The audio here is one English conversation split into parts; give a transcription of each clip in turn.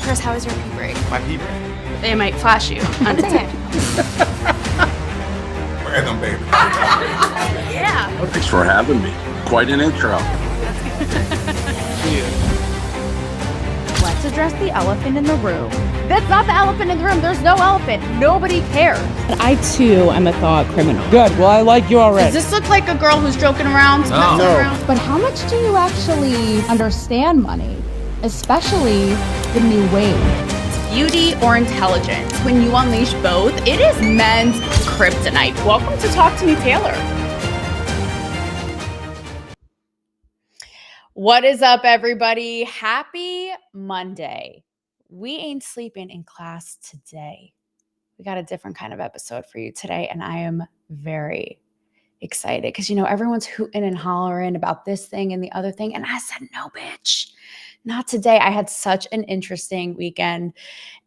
Chris, how was your pee break? My pee break? They might flash you on the tip. Random baby. Yeah. Well, thanks for having me. Quite an intro. Let's address the elephant in the room. That's not the elephant in the room. There's no elephant. Nobody cares. I too am a thought criminal. Good. Well, I like you already. Does this look like a girl who's joking around? No. Around? But how much do you actually understand money? Especially the new wave. Beauty or intelligence? When you unleash both, it is men's kryptonite. Welcome to Talk to Me, Taylor. What is up, everybody? Happy Monday. We ain't sleeping in class today. We got a different kind of episode for you today, and I am very excited because, you know, everyone's hooting and hollering about this thing and the other thing, and I said, no, bitch. Not today. I had such an interesting weekend,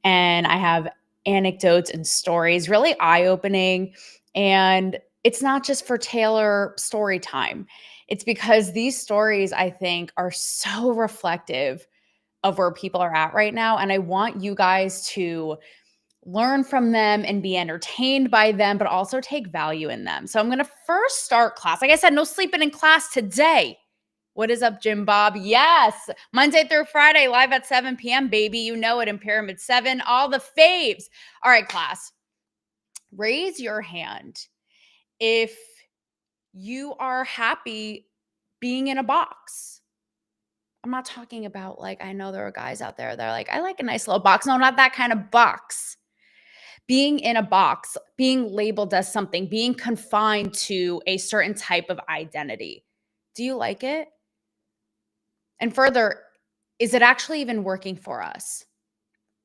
and I have anecdotes and stories, really eye-opening. And it's not just for Taylor story time. It's because these stories, I think, are so reflective of where people are at right now. And I want you guys to learn from them and be entertained by them, but also take value in them. So I'm going to first start class. Like I said, no sleeping in class today. What is up, Jim Bob? Yes, Monday through Friday, live at 7 p.m., baby. You know it in Pyramid 7, all the faves. All right, class, raise your hand if you are happy being in a box. I'm not talking about, like, I know there are guys out there that are like, I like a nice little box. No, not that kind of box. Being in a box, being labeled as something, being confined to a certain type of identity. Do you like it? And further, is it actually even working for us?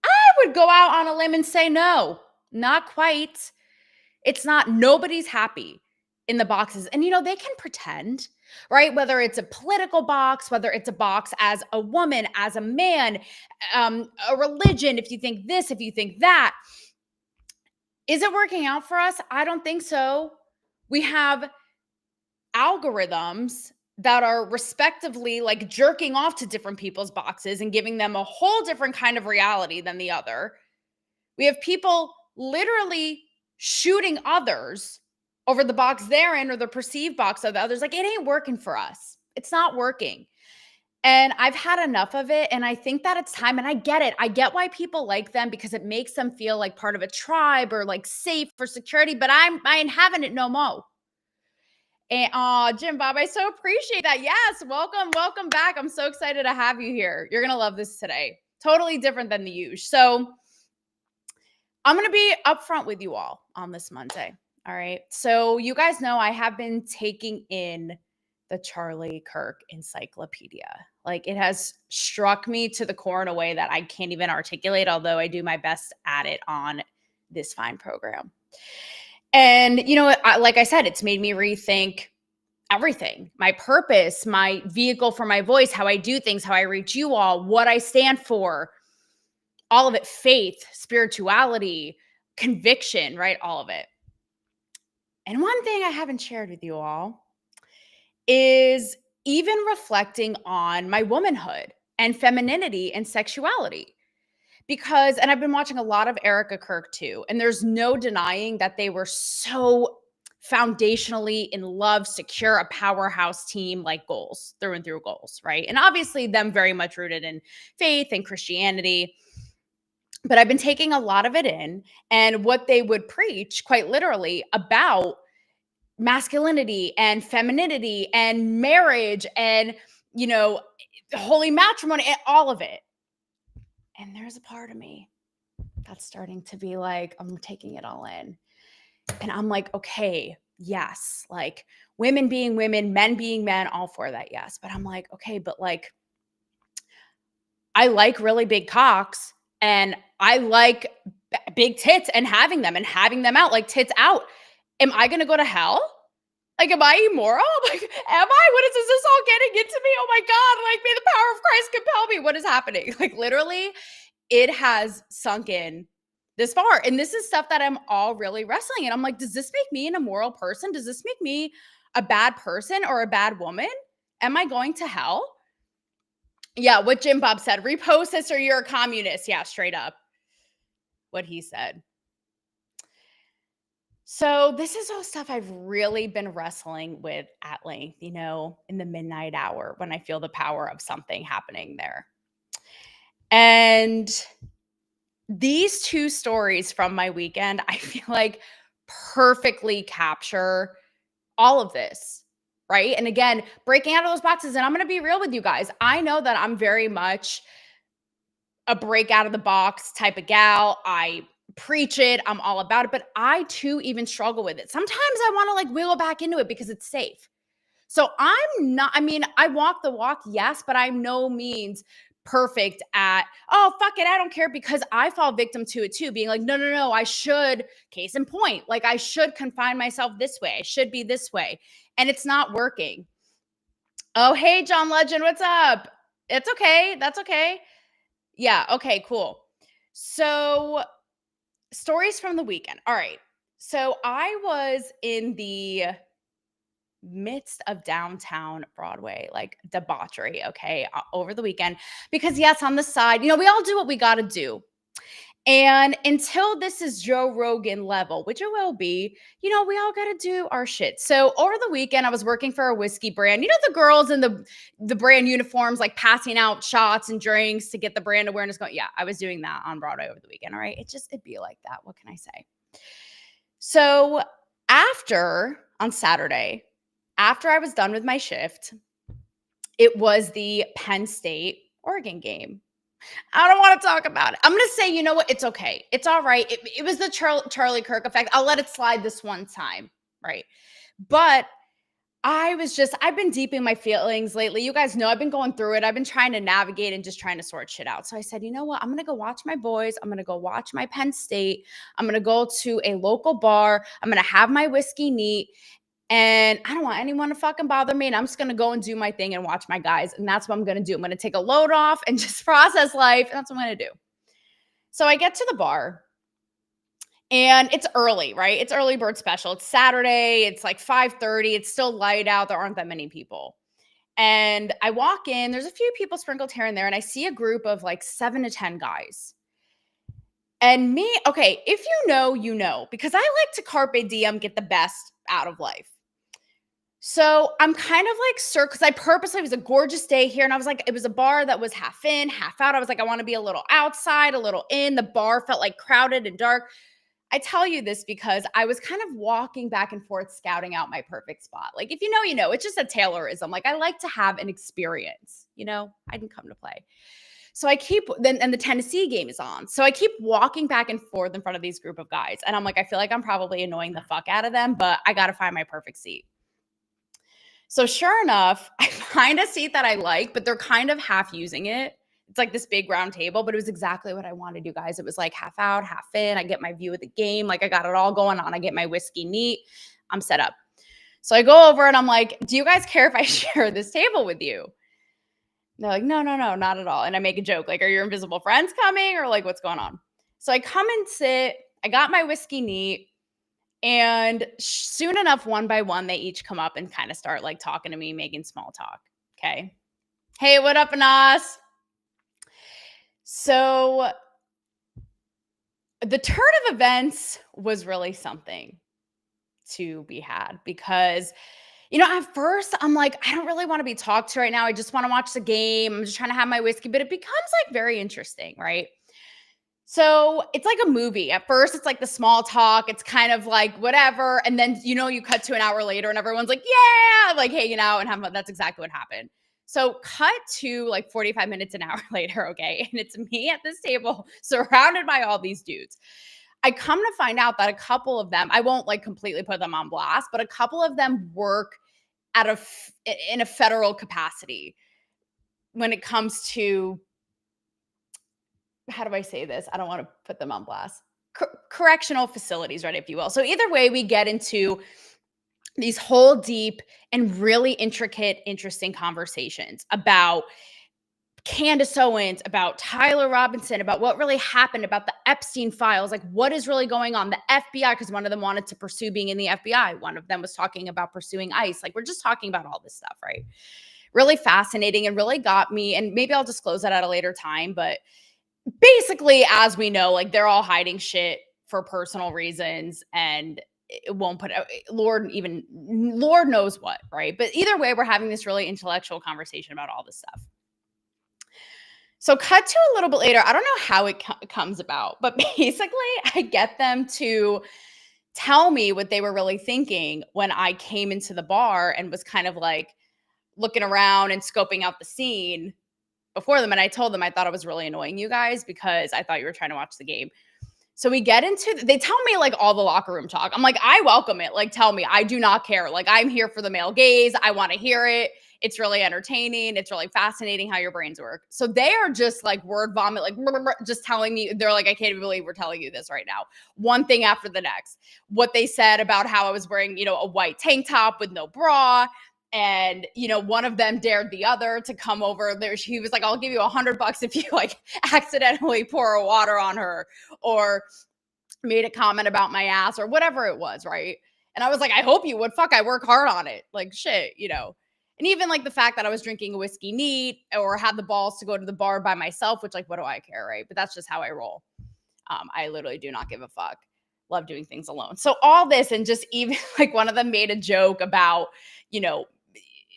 I would go out on a limb and say no, not quite. It's not. Nobody's happy in the boxes. And, you know, they can pretend, right? Whether it's a political box, whether it's a box as a woman, as a man, a religion, if you think this, if you think that. Is it working out for us? I don't think so. We have algorithms that are respectively like jerking off to different people's boxes and giving them a whole different kind of reality than the other. We have people literally shooting others over the box they're in or the perceived box of the others. Like, it ain't working for us. It's not working. And I've had enough of it. And I think that it's time. And I get it. I get why people like them because it makes them feel like part of a tribe or like safe for security. But I ain't having it no more. And Jim Bob, I so appreciate that. Yes, welcome back. I'm so excited to have you here. You're gonna love this today. Totally different than the usual. So I'm gonna be upfront with you all on this Monday. All right. So you guys know I have been taking in the Charlie Kirk encyclopedia. Like, it has struck me to the core in a way that I can't even articulate, although I do my best at it on this fine program. And, you know, like I said, it's made me rethink everything, my purpose, my vehicle for my voice, how I do things, how I reach you all, what I stand for, all of it, faith, spirituality, conviction, right? All of it. And one thing I haven't shared with you all is even reflecting on my womanhood and femininity and sexuality. Because, and I've been watching a lot of Erica Kirk too, and there's no denying that they were so foundationally in love, secure, a powerhouse team, like goals, through and through goals, right? And obviously them very much rooted in faith and Christianity. But I've been taking a lot of it in, and what they would preach quite literally about masculinity and femininity and marriage and, you know, holy matrimony and all of it. And there's a part of me that's starting to be like, I'm taking it all in. And I'm like, okay, yes, like women being women, men being men, all for that, yes. But I'm like, okay, but like, I like really big cocks and I like big tits and having them out, like tits out. Am I going to go to hell? Like, am I immoral? Like, am I? What is this all getting into me? Oh my God, like, may the power of Christ compel me. What is happening? Like, literally, it has sunk in this far. And this is stuff that I'm all really wrestling in. I'm like, does this make me an immoral person? Does this make me a bad person or a bad woman? Am I going to hell? Yeah, what Jim Bob said, repost this or you're a communist. Yeah, straight up what he said. So this is all stuff I've really been wrestling with at length, you know, in the midnight hour when I feel the power of something happening there. And these two stories from my weekend, I feel like perfectly capture all of this, right? And again, breaking out of those boxes, and I'm going to be real with you guys. I know that I'm very much a break out of the box type of gal. I preach it. I'm all about it, but I too even struggle with it. Sometimes I want to like wiggle back into it because it's safe. So I'm not, I mean, I walk the walk, yes, but I'm no means perfect at, oh, fuck it, I don't care, because I fall victim to it too, being like, no, no, no, I should, case in point, like I should confine myself this way. I should be this way. And it's not working. Oh, hey, John Legend, what's up? It's okay. That's okay. Yeah. Okay, cool. So, stories from the weekend. All right. So, I was in the midst of downtown Broadway, like debauchery, okay, over the weekend. Because, yes, on the side, you know, we all do what we got to do. And until this is Joe Rogan level, which it will be, you know, we all got to do our shit. So over the weekend, I was working for a whiskey brand. You know, the girls in the brand uniforms, like passing out shots and drinks to get the brand awareness going. Yeah, I was doing that on Broadway over the weekend. All right. It'd be like that. What can I say? So on Saturday, after I was done with my shift, it was the Penn State Oregon game. I don't want to talk about it. I'm going to say, you know what? It's okay. It's all right. It was the Charlie Kirk effect. I'll let it slide this one time. Right. But I've been deep in my feelings lately. You guys know I've been going through it. I've been trying to navigate and just trying to sort shit out. So I said, you know what? I'm going to go watch my boys. I'm going to go watch my Penn State. I'm going to go to a local bar. I'm going to have my whiskey neat. And I don't want anyone to fucking bother me. And I'm just going to go and do my thing and watch my guys. And that's what I'm going to do. I'm going to take a load off and just process life. And that's what I'm going to do. So I get to the bar and it's early, right? It's early bird special. It's Saturday. It's like 5:30. It's still light out. There aren't that many people. And I walk in, there's a few people sprinkled here and there. And I see a group of like 7 to 10 guys. And me, okay, if you know, because I like to carpe diem, get the best out of life. So I'm kind of like, sir, because I purposely, it was a gorgeous day here. And I was like, it was a bar that was half in, half out. I was like, I want to be a little outside, a little in. The bar felt like crowded and dark. I tell you this because I was kind of walking back and forth, scouting out my perfect spot. Like, if you know, you know, it's just a Taylorism. Like, I like to have an experience, you know, I didn't come to play. So and the Tennessee game is on. So I keep walking back and forth in front of these group of guys. And I'm like, I feel like I'm probably annoying the fuck out of them, but I got to find my perfect seat. So sure enough, I find a seat that I like, but they're kind of half using it. It's like this big round table, but it was exactly what I wanted, you guys. It was like half out, half in. I get my view of the game. Like I got it all going on. I get my whiskey neat. I'm set up. So I go over and I'm like, do you guys care if I share this table with you? And they're like, no, not at all. And I make a joke, like, are your invisible friends coming or like what's going on? So I come and sit. I got my whiskey neat. And soon enough, one by one, they each come up and kind of start like talking to me, making small talk. Okay. Hey, what up, Anas? So the turn of events was really something. to be had because, you know, at first I'm like, I don't really want to be talked to right now. I just want to watch the game. I'm just trying to have my whiskey, but it becomes like very interesting, right? So it's like a movie. At first, it's like the small talk. It's kind of like whatever. And then, you know, you cut to an hour later and everyone's like, yeah, like hanging out and having fun. That's exactly what happened. So cut to like 45 minutes, an hour later, okay? And it's me at this table surrounded by all these dudes. I come to find out that a couple of them, I won't like completely put them on blast, but a couple of them work in a federal capacity when it comes to, how do I say this? I don't want to put them on blast. Correctional facilities, right, if you will. So either way, we get into these whole deep and really intricate, interesting conversations about Candace Owens, about Tyler Robinson, about what really happened, about the Epstein files, like what is really going on, the FBI, because one of them wanted to pursue being in the FBI. One of them was talking about pursuing ICE. Like we're just talking about all this stuff, right? Really fascinating and really got me. And maybe I'll disclose that at a later time, but basically, as we know, like they're all hiding shit for personal reasons and it won't put out, Lord knows what, right? But either way, we're having this really intellectual conversation about all this stuff. So cut to a little bit later. I don't know how it comes about, but basically I get them to tell me what they were really thinking when I came into the bar and was kind of like looking around and scoping out the scene before them. And I told them I thought it was really annoying you guys because I thought you were trying to watch the game. So we get into, they tell me like all the locker room talk. I'm like, I welcome it. Like, tell me, I do not care. Like, I'm here for the male gaze. I want to hear it. It's really entertaining. It's really fascinating how your brains work. So they are just like word vomit, like just telling me, they're like, I can't even believe we're telling you this right now. One thing after the next. What they said about how I was wearing, you know, a white tank top with no bra. And, you know, one of them dared the other to come over there. He was like, I'll give you $100 if you like accidentally pour water on her, or made a comment about my ass or whatever it was. Right. And I was like, I hope you would. Fuck, I work hard on it. Like shit, you know. And even like the fact that I was drinking a whiskey neat or had the balls to go to the bar by myself, which like, what do I care? Right. But that's just how I roll. I literally do not give a fuck. Love doing things alone. So all this, and just even like one of them made a joke about, you know,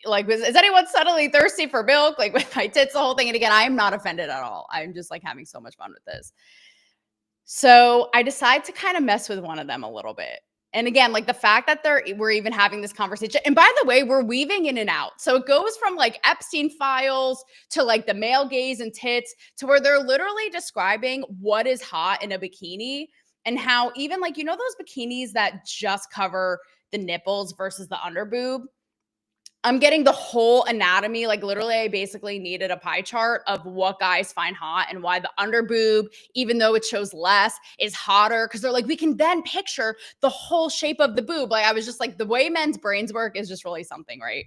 like, is anyone suddenly thirsty for milk? Like with my tits, the whole thing. And again, I'm not offended at all. I'm just like having so much fun with this. So I decide to kind of mess with one of them a little bit. And again, like the fact that we're even having this conversation. And by the way, we're weaving in and out. So it goes from like Epstein files to like the male gaze and tits to where they're literally describing what is hot in a bikini and how even like, you know, those bikinis that just cover the nipples versus the under boob. I'm getting the whole anatomy. Like literally, I basically needed a pie chart of what guys find hot and why the under boob, even though it shows less, is hotter. Cause they're like, we can then picture the whole shape of the boob. Like I was just like, the way men's brains work is just really something, right?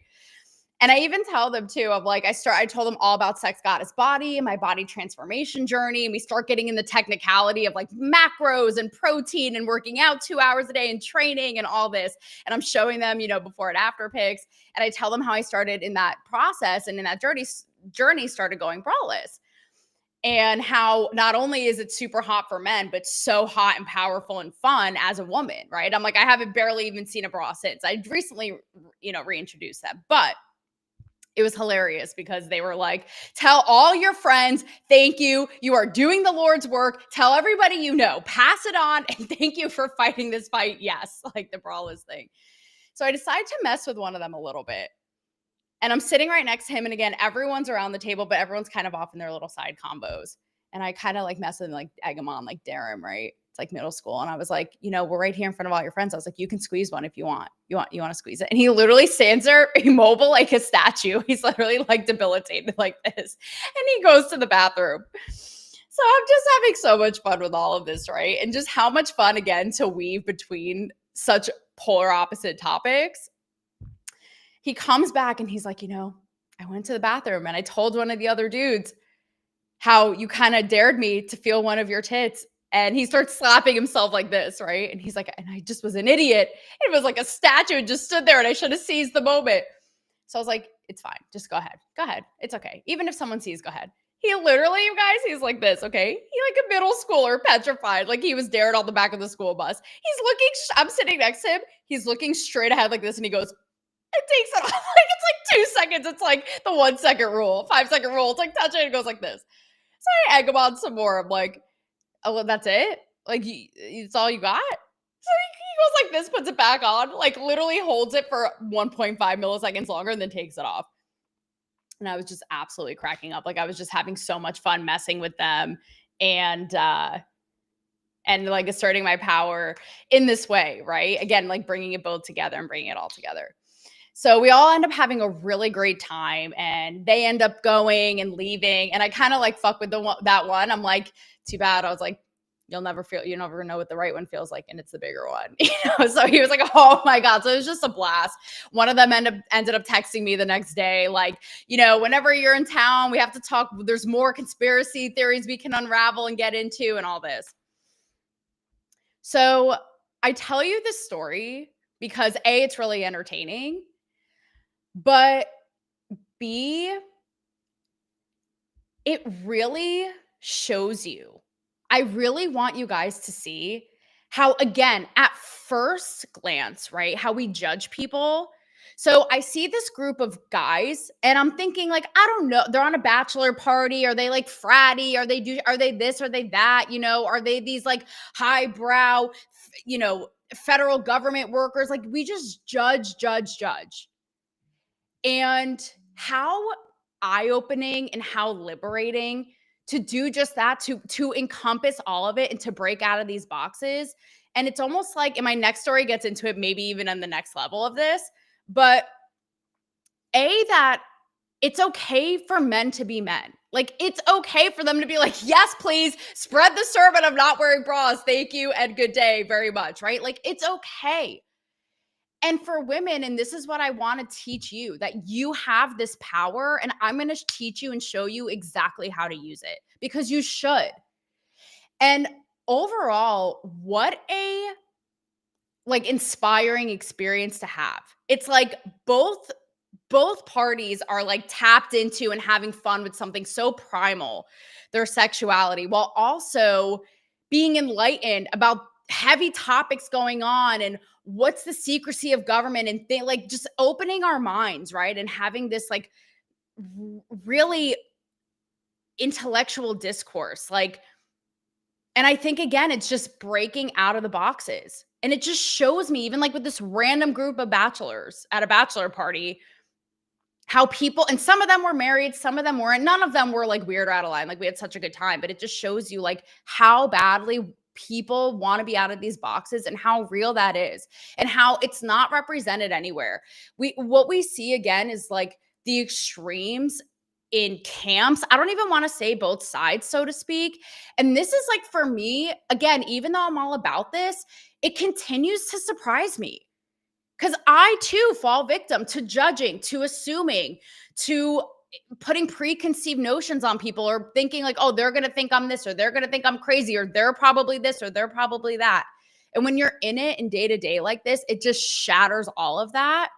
And I even tell them too of like, I told them all about Sex Goddess Body and my body transformation journey. And we start getting in the technicality of like macros and protein and working out 2 hours a day and training and all this. And I'm showing them, you know, before and after pics. And I tell them how I started in that process and in that journey started going braless. And how not only is it super hot for men, but so hot and powerful and fun as a woman, right? I'm like, I haven't barely even seen a bra since. I recently, you know, reintroduced them. But it was hilarious because they were like, tell all your friends, thank you. You are doing the Lord's work. Tell everybody you know, pass it on. And thank you for fighting this fight. Yes, like the braless thing. So I decided to mess with one of them a little bit. And I'm sitting right next to him. And again, everyone's around the table, but everyone's kind of off in their little side combos. And I kind of like mess with him, like egg him on, like dare him, right? It's like middle school. And I was like, you know, we're right here in front of all your friends. I was like, you can squeeze one if you want. You want to squeeze it. And he literally stands there immobile like a statue. He's literally like debilitated like this. And he goes to the bathroom. So I'm just having so much fun with all of this, right? And just how much fun, again, to weave between such polar opposite topics. He comes back and he's like, you know, I went to the bathroom and I told one of the other dudes how you kind of dared me to feel one of your tits. And he starts slapping himself like this, right? And he's like, and I just was an idiot. It was like a statue and just stood there and I should have seized the moment. So I was like, it's fine. Just go ahead. Go ahead. It's okay. Even if someone sees, go ahead. He literally, you guys, he's like this, okay? He like a middle schooler, petrified, like he was dared on the back of the school bus. He's looking, I'm sitting next to him. He's looking straight ahead like this, and he goes, it takes it off. Like it's like 2 seconds. It's like the 1 second rule, 5 second rule. It's like touch it, and it goes like this. So I egg him on some more. I'm like, oh, well, that's it? Like, it's all you got? So he goes like this, puts it back on, like literally holds it for 1.5 milliseconds longer, and then takes it off. And I was just absolutely cracking up. Like I was just having so much fun messing with them and like asserting my power in this way, right? Again, like bringing it both together and bringing it all together. So we all end up having a really great time, and they end up going and leaving. And I kind of like fuck with that one. I'm like, too bad. I was like, you never know what the right one feels like, and it's the bigger one. So he was like, oh my God. So it was just a blast. One of them ended up texting me the next day, like, whenever you're in town, we have to talk. There's more conspiracy theories we can unravel and get into and all this. So I tell you this story because A, it's really entertaining, but B, it really shows you. I really want you guys to see how, again, at first glance, right, how we judge people. So I see this group of guys and I'm thinking like, I don't know, they're on a bachelor party. Are they like fratty? Are they this? Are they that? Are they these like highbrow, federal government workers? Like we just judge. And how eye-opening and how liberating to do just that, to encompass all of it and to break out of these boxes. And it's almost like, and my next story gets into it, maybe even on the next level of this, but that it's okay for men to be men. Like it's okay for them to be like, yes, please spread the sermon of not wearing bras. Thank you and good day very much, right? Like it's okay. And for women, and this is what I want to teach you, that you have this power, and I'm going to teach you and show you exactly how to use it because you should. And overall, what a like inspiring experience to have. It's like both parties are like tapped into and having fun with something so primal, their sexuality, while also being enlightened about heavy topics going on and what's the secrecy of government and like just opening our minds, right? And having this like really intellectual discourse, like, and I think again, it's just breaking out of the boxes. And it just shows me, even like with this random group of bachelors at a bachelor party, how people, and some of them were married, some of them weren't, none of them were like weird or out of line. Like we had such a good time, but it just shows you like how badly people want to be out of these boxes and how real that is and how it's not represented anywhere. What we see again is like the extremes in camps. I don't even want to say both sides, so to speak. And this is like, for me, again, even though I'm all about this, it continues to surprise me. Because I too fall victim to judging, to assuming, to putting preconceived notions on people or thinking like, oh, they're going to think I'm this or they're going to think I'm crazy or they're probably this or they're probably that. And when you're in it in day to day like this, it just shatters all of that.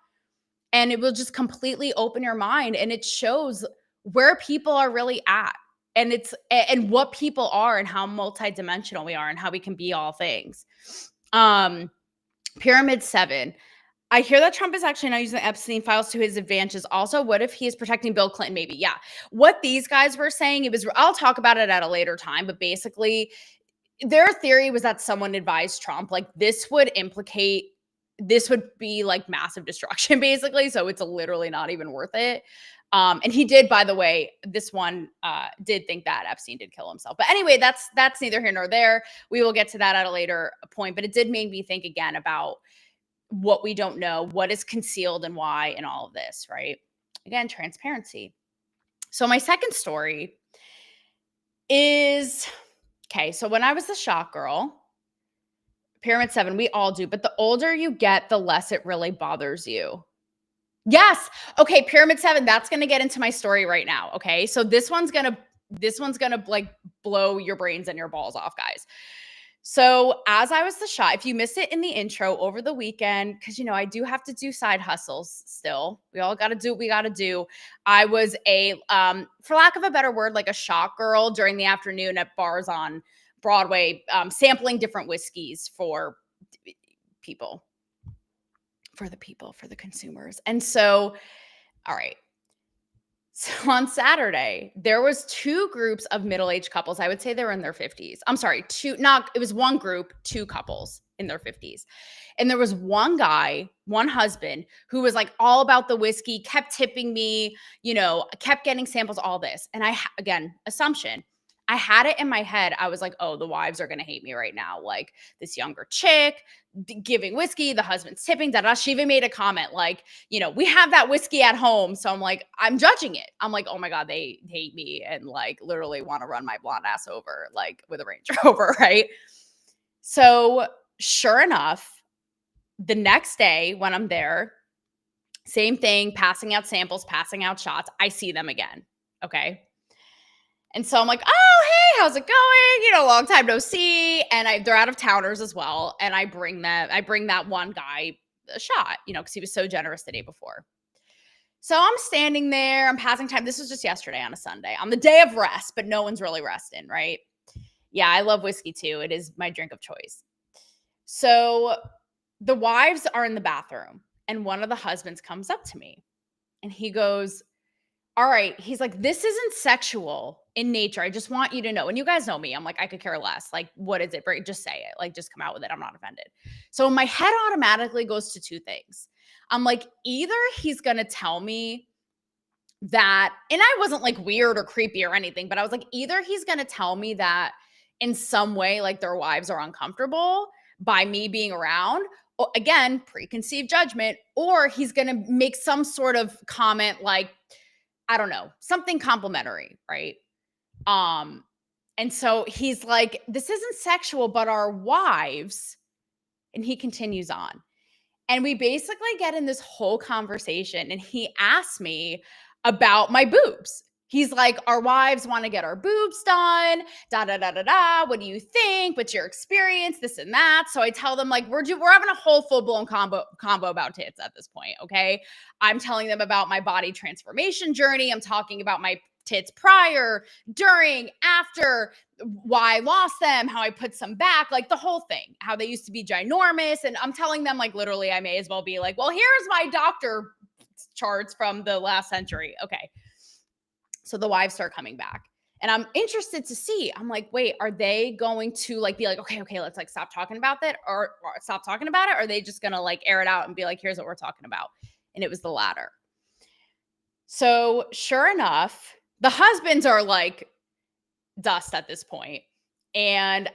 And it will just completely open your mind. And it shows where people are really at. And what people are and how multidimensional we are and how we can be all things. Pyramid 7. I hear that Trump is actually not using the Epstein files to his advantage. Also, what if he is protecting Bill Clinton? Maybe. Yeah. What these guys were saying, I'll talk about it at a later time, but basically their theory was that someone advised Trump, like this would be like massive destruction basically. So it's literally not even worth it. And he did, by the way, this one did think that Epstein did kill himself. But anyway, that's neither here nor there. We will get to that at a later point, but it did make me think again about what we don't know, what is concealed and why, and all of this, right? Again, transparency. So my second story is, okay, so when I was the shot girl, Pyramid 7, we all do, but the older you get, the less it really bothers you. Yes. Okay, Pyramid 7, that's going to get into my story right now, okay? So this one's going to like blow your brains and your balls off, guys. So as I was the shot, if you missed it in the intro over the weekend, because I do have to do side hustles still. We all got to do what we got to do. I was for lack of a better word, like a shot girl during the afternoon at bars on Broadway, sampling different whiskeys for people, for the consumers. And so, all right. So on Saturday, there was two groups of middle-aged couples. I would say they were in their 50s. I'm sorry, it was one group, two couples in their 50s. And there was one guy, one husband, who was like all about the whiskey, kept tipping me, kept getting samples, all this. And again, assumption. I had it in my head. I was like, oh, the wives are going to hate me right now. Like this younger chick giving whiskey, the husband's tipping, da-da. She even made a comment like, we have that whiskey at home. So I'm like, I'm judging it. I'm like, oh my God, they hate me and like literally want to run my blonde ass over like with a Range Rover, right? So sure enough, the next day when I'm there, same thing, passing out samples, passing out shots, I see them again. Okay. And so I'm like, oh, hey, how's it going? Long time no see. And they're out of towners as well. And I bring that one guy a shot, because he was so generous the day before. So I'm standing there, I'm passing time. This was just yesterday on a Sunday, on the day of rest, but no one's really resting, right? Yeah, I love whiskey too. It is my drink of choice. So the wives are in the bathroom and one of the husbands comes up to me and he goes, all right. He's like, this isn't sexual in nature. I just want you to know. And you guys know me. I'm like, I could care less. Like, what is it? Just say it. Like, just come out with it. I'm not offended. So my head automatically goes to two things. I'm like, either he's going to tell me that, and I wasn't like weird or creepy or anything, but I was like, either he's going to tell me that in some way, like their wives are uncomfortable by me being around. Again, preconceived judgment, or he's going to make some sort of comment like, I don't know, something complimentary, right? And so he's like, this isn't sexual, but our wives, and he continues on. And we basically get in this whole conversation and he asked me about my boobs. He's like, our wives want to get our boobs done, da, da, da, da, da. What do you think? What's your experience? This and that. So I tell them like, we're having a whole full-blown combo about tits at this point, okay? I'm telling them about my body transformation journey. I'm talking about my tits prior, during, after, why I lost them, how I put some back, like the whole thing, how they used to be ginormous. And I'm telling them like, literally, I may as well be like, well, here's my doctor charts from the last century. Okay. So the wives start coming back and I'm interested to see, I'm like, wait, are they going to like, be like, okay, let's like stop talking about that or stop talking about it? Or are they just going to like air it out and be like, here's what we're talking about? And it was the latter. So sure enough, the husbands are like dust at this point. And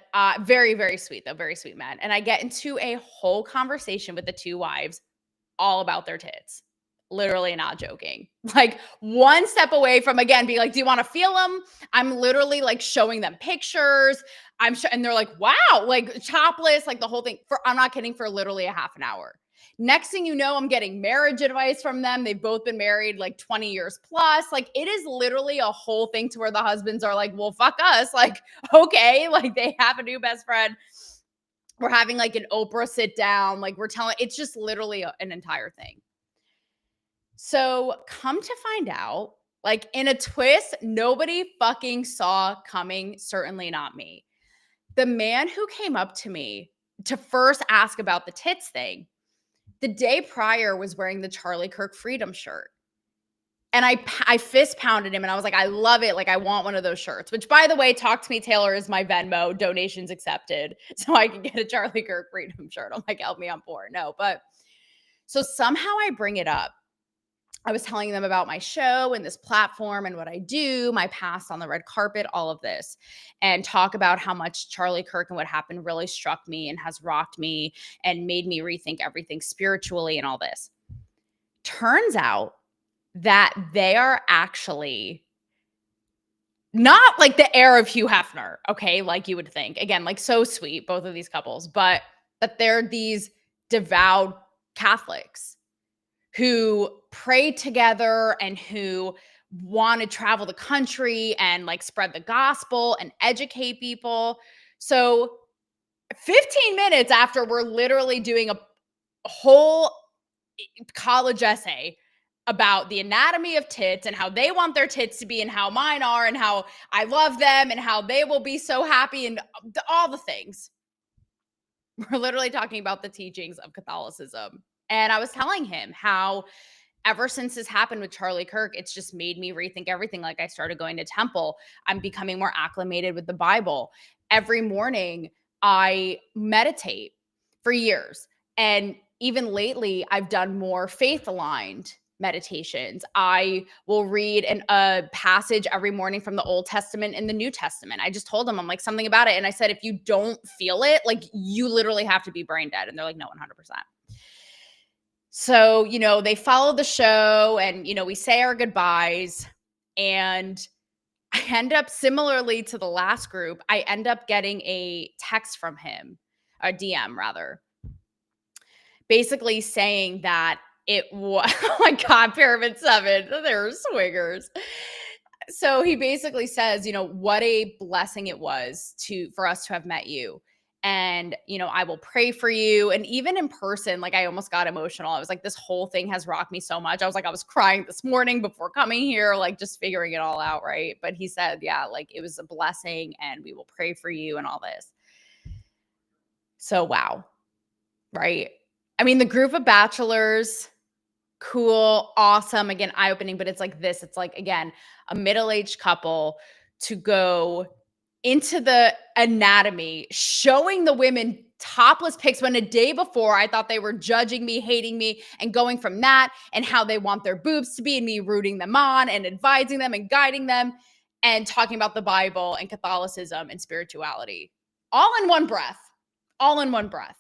very, very sweet, though, very sweet men. And I get into a whole conversation with the two wives all about their tits. Literally not joking. Like one step away from, again, being like, do you want to feel them? I'm literally like showing them pictures. And they're like, wow, like topless, like the whole thing. I'm not kidding, for literally a half an hour. Next thing you know, I'm getting marriage advice from them. They've both been married like 20 years plus. Like it is literally a whole thing to where the husbands are like, well, fuck us. Like, okay, like they have a new best friend. We're having like an Oprah sit down. Like it's just literally an entire thing. So come to find out, like in a twist, nobody fucking saw coming, certainly not me. The man who came up to me to first ask about the tits thing, the day prior was wearing the Charlie Kirk Freedom shirt. And I fist pounded him and I was like, I love it. Like, I want one of those shirts, which by the way, Talk to Me Taylor is my Venmo, donations accepted. So I can get a Charlie Kirk Freedom shirt. I'm like, help me, I'm poor. No, but so somehow I bring it up. I was telling them about my show and this platform and what I do, my past on the red carpet, all of this, and talk about how much Charlie Kirk and what happened really struck me and has rocked me and made me rethink everything spiritually and all this. Turns out that they are actually not like the heir of Hugh Hefner, okay, like you would think. Again, like so sweet, both of these couples, but that they're these devout Catholics who pray together and who want to travel the country and like spread the gospel and educate people. So 15 minutes after we're literally doing a whole college essay about the anatomy of tits and how they want their tits to be and how mine are and how I love them and how they will be so happy and all the things. We're literally talking about the teachings of Catholicism. And I was telling him how ever since this happened with Charlie Kirk, it's just made me rethink everything. Like I started going to temple. I'm becoming more acclimated with the Bible. Every morning I meditate for years. And even lately, I've done more faith aligned meditations. I will read a passage every morning from the Old Testament and the New Testament. I just told them, I'm like, something about it. And I said, if you don't feel it, like you literally have to be brain dead. And they're like, no, 100%. So, they follow the show and, we say our goodbyes. And I end up, similarly to the last group, I end up getting a text from him, a DM rather, basically saying that it was, oh my God, Pyramid 7, they're swingers. So he basically says, what a blessing it was for us to have met you. And, I will pray for you. And even in person, like I almost got emotional. I was like, this whole thing has rocked me so much. I was like, I was crying this morning before coming here, like just figuring it all out. Right. But he said, yeah, like it was a blessing and we will pray for you and all this. So, wow. Right. I mean, the group of bachelors, cool, awesome. Again, eye-opening, but it's like this. It's like, again, a middle-aged couple to go into the anatomy, showing the women topless pics when a day before I thought they were judging me, hating me, and going from that and how they want their boobs to be and me rooting them on and advising them and guiding them and talking about the Bible and Catholicism and spirituality. All in one breath. All in one breath.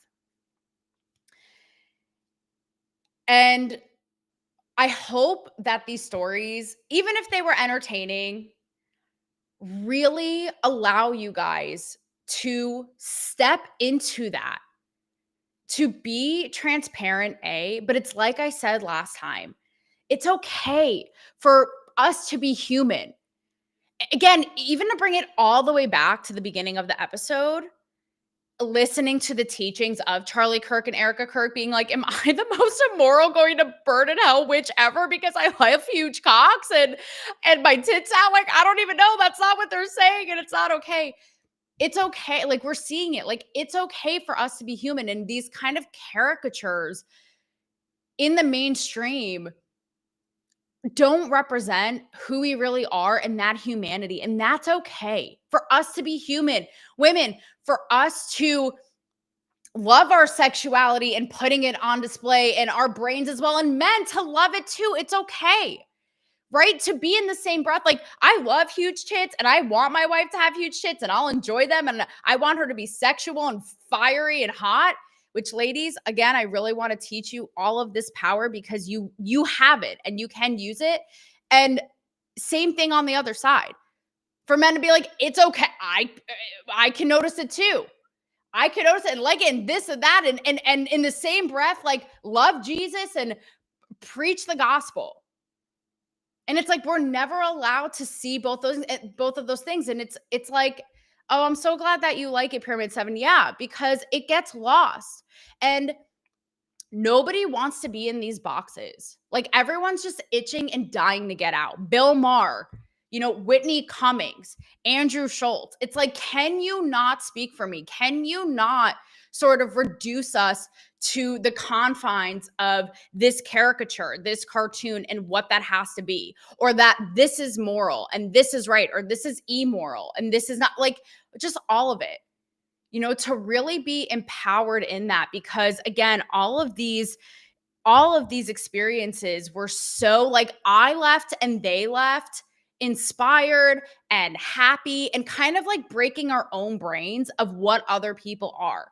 And I hope that these stories, even if they were entertaining, really allow you guys to step into that, to be transparent, but it's like I said last time, it's okay for us to be human. Again, even to bring it all the way back to the beginning of the episode, listening to the teachings of Charlie Kirk and Erica Kirk being like, am I the most immoral going to burn in hell, whichever, because I have huge cocks and my tits out? Like, I don't even know. That's not what they're saying. And it's not okay. It's okay. Like, we're seeing it. Like, it's okay for us to be human. And these kind of caricatures in the mainstream don't represent who we really are and that humanity. And that's okay for us to be human. Women, for us to love our sexuality and putting it on display and our brains as well. And men to love it too. It's okay, right? To be in the same breath. Like, I love huge tits and I want my wife to have huge tits and I'll enjoy them. And I want her to be sexual and fiery and hot. Which, ladies, again, I really want to teach you all of this power because you have it and you can use it. And same thing on the other side. For men to be like, it's okay. I can notice it too. I can notice it and like it and this and that. And in the same breath, like love Jesus and preach the gospel. And it's like we're never allowed to see both of those things. And it's like, oh, I'm so glad that you like it, Pyramid 7. Yeah, because it gets lost. And nobody wants to be in these boxes. Like everyone's just itching and dying to get out. Bill Maher, Whitney Cummings, Andrew Schultz. It's like, can you not speak for me? Can you not sort of reduce us to the confines of this caricature, this cartoon, and what that has to be? Or that this is moral and this is right, or this is immoral and this is not, like, just all of it. To really be empowered in that, because again, all of these experiences were so, like, I left and they left inspired and happy and kind of like breaking our own brains of what other people are.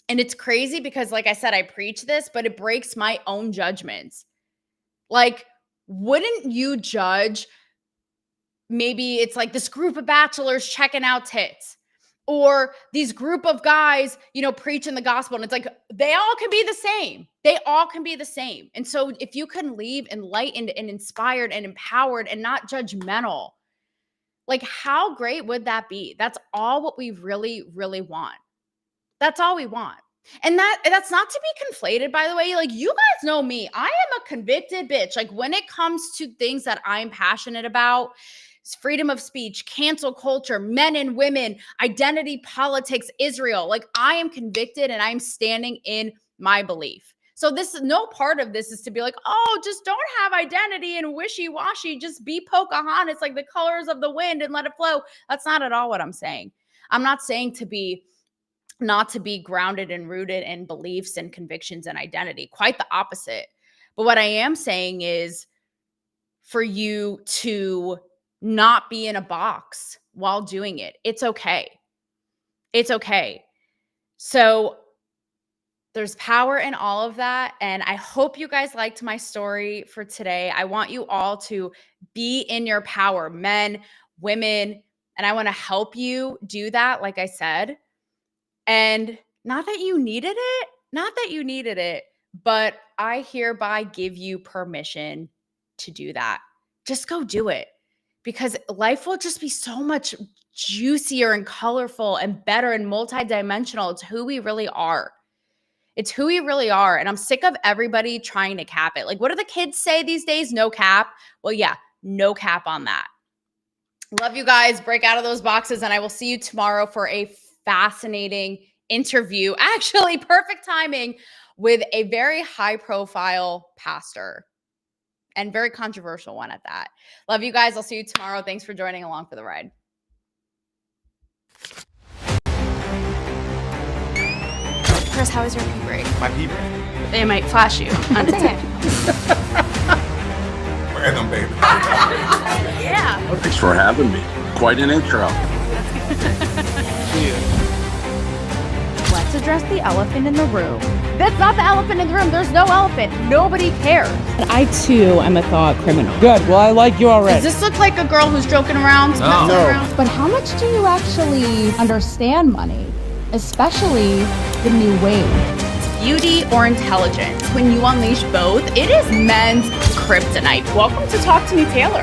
And it's crazy because, like I said, I preach this, but it breaks my own judgments. Like, wouldn't you judge, maybe it's like this group of bachelors checking out tits, or these group of guys, preaching the gospel. And it's like, they all can be the same. They all can be the same. And so if you can leave enlightened and inspired and empowered and not judgmental, like, how great would that be? That's all what we really, really want. That's all we want. And that's not to be conflated, by the way. Like, you guys know me. I am a convicted bitch. Like, when it comes to things that I'm passionate about, freedom of speech, cancel culture, men and women, identity politics, Israel, like, I am convicted and I'm standing in my belief. So this is no part of this is to be like, oh, just don't have identity and wishy-washy. Just be Pocahontas, like the colors of the wind, and let it flow. That's not at all what I'm saying. I'm not saying not to be grounded and rooted in beliefs and convictions and identity. Quite the opposite. But what I am saying is for you to not be in a box while doing it. It's okay. It's okay. So there's power in all of that. And I hope you guys liked my story for today. I want you all to be in your power, men, women, and I want to help you do that, like I said. And not that you needed it, but I hereby give you permission to do that. Just go do it, because life will just be so much juicier and colorful and better and multidimensional. It's who we really are. It's who we really are. And I'm sick of everybody trying to cap it. Like, what do the kids say these days? No cap. Well, yeah, no cap on that. Love you guys. Break out of those boxes. And I will see you tomorrow for a fascinating interview. Actually, perfect timing, with a very high profile pastor, and very controversial one at that. Love you guys. I'll see you tomorrow. Thanks for joining along for the ride. Chris, how was your pee break? My pee break. They might flash you on the tip. Random baby. Yeah. Thanks for having me. Quite an intro. Let's address the elephant in the room. That's not the elephant in the room. There's no elephant. Nobody cares. I too am a thought criminal. Good, well I like you already. Does this look like a girl who's joking around? No. Around? But how much do you actually understand money? Especially the new wave. Beauty or intelligence? When you unleash both, it is men's kryptonite. Welcome to Talk to Me, Taylor.